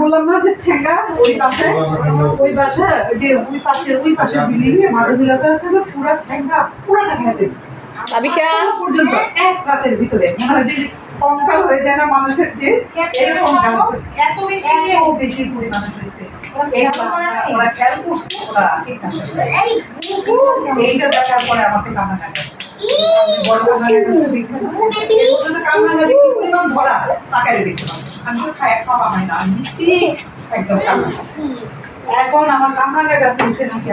বললাম না যে ঠেঙ্গা ওই বাসা যে ওই পাশে বিল্ডিং এ মাধবীলতা আছে না পুরা ঠেঙ্গা পুরাটা খেতেছে পর্যন্ত এক রাতের ভিতরে কঙ্কাল হয়ে যায় না মানুষের যে এত বেশি পরিমাণে হয়েছে ওরা খেয়াল করছে ওরা এইটা দেখার পরে আমাকে কান্না এখন আমার কামরাঙ্গের কাছে উঠে নাকি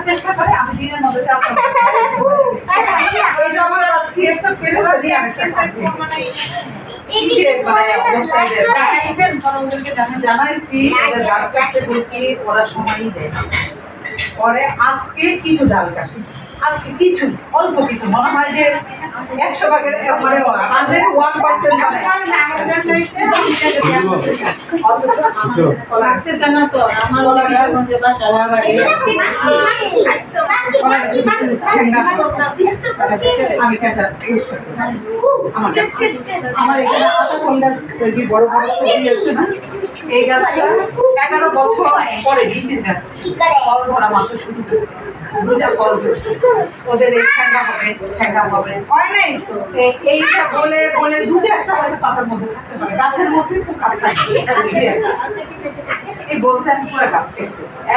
চেষ্টা করে আমি দিনের মধ্যে জানাইছি ওরা সময়ই দেয় পরে আজকে কিছু ডাল কাশি আজকে কিছু অল্প কিছু মনে হয় যে 100 ভাগের মানে 1% আমার এখানে বড় বড় সবজি আছে না এই গাছটা 11 বছর পরে দিতে যাচ্ছে ফল ধরা মাত্র শুরু করেছে দুটা ফল ধরছে ওদের এই ঠেঙ্গা হবে হয় নাই তো এইটা বলে বলে দুটো একটা হয়তো পাতার মধ্যে থাকতে পারে গাছের মধ্যে পোকা থাকে এই বলছে আমি পুরো গাছ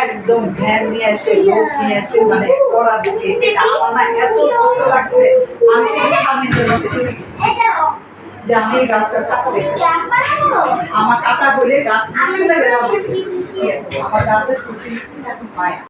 একদম ভ্যান নিয়ে আসে লোক নিয়ে আসে মানে ওরা দিকে আমার না এত কষ্ট লাগছে আমি সেখানে সামনে চলে এসে চলে গেছি যে আমি এই গাছটা কাটতে আমার কাটা বলে গাছ চলে গেলাম আমার গাছের প্রতি পায়